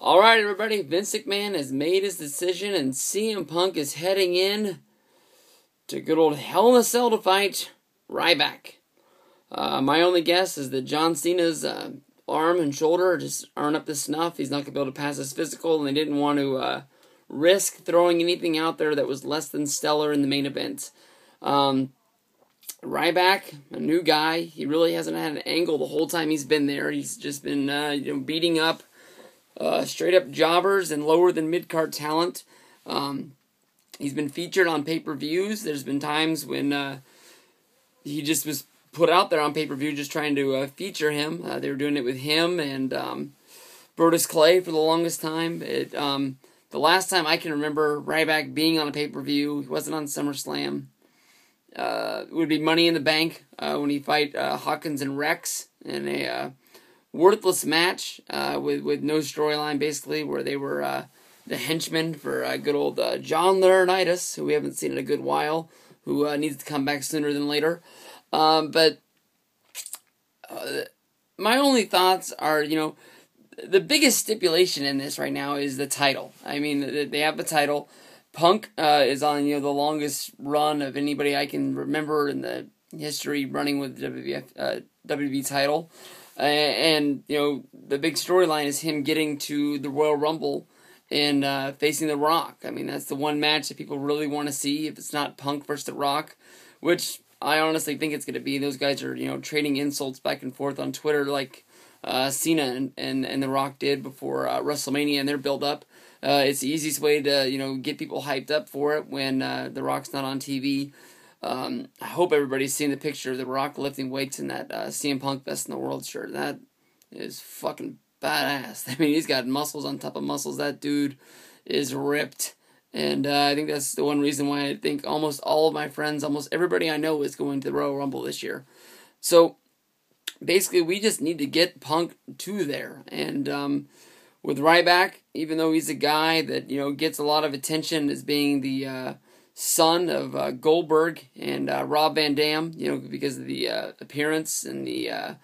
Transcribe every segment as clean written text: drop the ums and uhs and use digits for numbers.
Alright, everybody, Vince McMahon has made his decision, and CM Punk is heading in to good old Hell in a Cell to fight Ryback. My only guess is that John Cena's arm and shoulder just aren't up to snuff. He's not going to be able to pass his physical, and they didn't want to risk throwing anything out there that was less than stellar in the main event. Ryback, a new guy, he really hasn't had an angle the whole time he's been there. He's just been beating up straight-up jobbers and lower-than-mid-card talent. He's been featured on pay-per-views. There's been times when he just was put out there on pay-per-view just trying to feature him. They were doing it with him and Brodus Clay for the longest time. The last time I can remember Ryback being on a pay-per-view, he wasn't on SummerSlam. It would be Money in the Bank when he fight Hawkins and Rex in a worthless match with no storyline, basically, where they were the henchmen for good old John Laurinaitis, who we haven't seen in a good while, who needs to come back sooner than later. But my only thoughts are, the biggest stipulation in this right now is the title. I mean, they have the title. Punk is on, the longest run of anybody I can remember in the history running with the WWE title. And the big storyline is him getting to the Royal Rumble and facing The Rock. I mean, that's the one match that people really want to see if it's not Punk versus The Rock, which I honestly think it's going to be. Those guys are, trading insults back and forth on Twitter like Cena and The Rock did before WrestleMania and their build-up. It's the easiest way to, get people hyped up for it when The Rock's not on TV. I hope everybody's seen the picture of The Rock lifting weights in that CM Punk Best in the World shirt. That is fucking badass. I mean, he's got muscles on top of muscles. That dude is ripped. And I think that's the one reason why I think almost all of my friends, almost everybody I know is going to the Royal Rumble this year. So, basically, we just need to get Punk to there. And with Ryback, even though he's a guy that, gets a lot of attention as being the son of Goldberg and Rob Van Dam, because of the appearance and the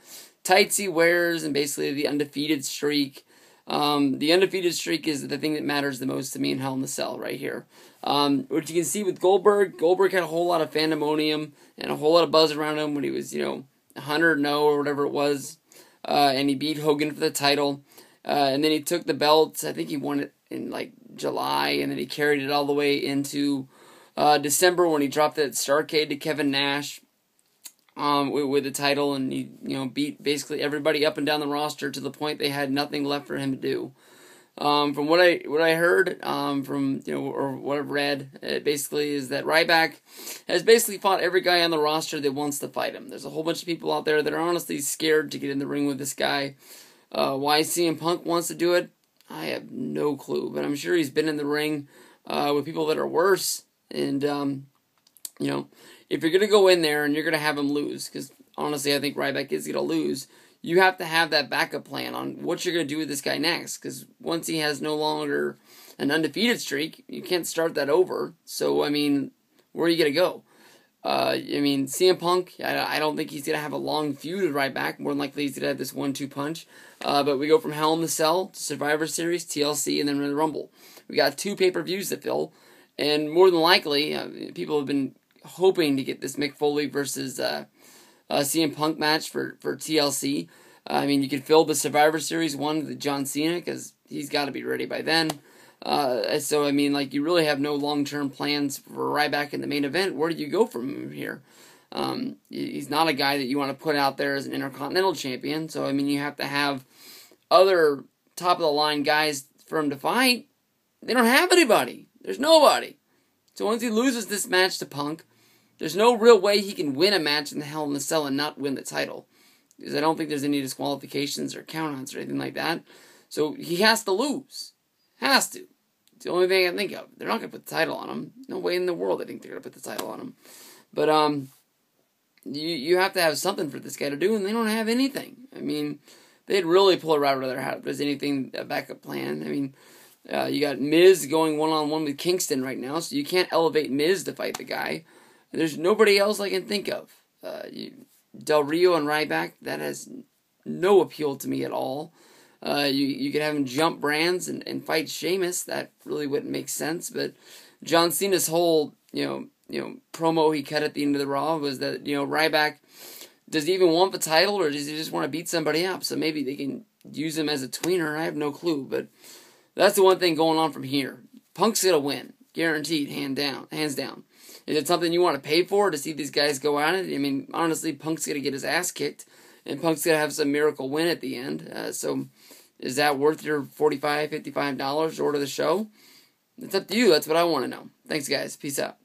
tights he wears and basically the undefeated streak. The undefeated streak is the thing that matters the most to me in Hell in a Cell right here. What you can see with Goldberg had a whole lot of fandemonium and a whole lot of buzz around him when he was, 100-0 or whatever it was, and he beat Hogan for the title. And then he took the belts. I think he won it in July, and then he carried it all the way into December when he dropped that Starrcade to Kevin Nash with the title, and he beat basically everybody up and down the roster to the point they had nothing left for him to do. From what I heard, from or what I've read, it basically is that Ryback has basically fought every guy on the roster that wants to fight him. There's a whole bunch of people out there that are honestly scared to get in the ring with this guy. Why CM Punk wants to do it, I have no clue. But I'm sure he's been in the ring with people that are worse. And, if you're going to go in there and you're going to have him lose, because honestly I think Ryback is going to lose, you have to have that backup plan on what you're going to do with this guy next. Because once he has no longer an undefeated streak, you can't start that over. So, I mean, where are you going to go? CM Punk, I don't think he's going to have a long feud with Ryback. More than likely he's going to have this 1-2 punch. But we go from Hell in the Cell to Survivor Series, TLC, and then the Rumble. We got 2 pay-per-views to fill. And more than likely, people have been hoping to get this Mick Foley versus CM Punk match for TLC. I mean, you could fill the Survivor Series one with John Cena, because he's got to be ready by then. So, I mean, you really have no long-term plans for Ryback in the main event. Where do you go from him here? He's not a guy that you want to put out there as an Intercontinental Champion. So, I mean, you have to have other top-of-the-line guys for him to fight. They don't have anybody. There's nobody. So, once he loses this match to Punk, there's no real way he can win a match in the Hell in a Cell and not win the title. Because I don't think there's any disqualifications or count-outs or anything like that. So, he has to lose. Has to. It's the only thing I can think of. They're not going to put the title on him. No way in the world I think they're going to put the title on him. But, you have to have something for this guy to do, and they don't have anything. I mean, they'd really pull a rabbit out of their hat if there's anything, a backup plan. I mean, you got Miz going one-on-one with Kingston right now, so you can't elevate Miz to fight the guy. There's nobody else I can think of. Del Rio and Ryback, that has no appeal to me at all. You could have him jump brands and fight Sheamus. That really wouldn't make sense. But John Cena's whole promo he cut at the end of the Raw was that Ryback, does he even want the title, or does he just want to beat somebody up? So maybe they can use him as a tweener. I have no clue, but that's the one thing going on from here. Punk's gonna win, guaranteed, hands down. Is it something you want to pay for to see these guys go at it? I mean, honestly, Punk's gonna get his ass kicked, and Punk's gonna have some miracle win at the end. So, is that worth your $45, $55 to order the show? It's up to you. That's what I want to know. Thanks, guys. Peace out.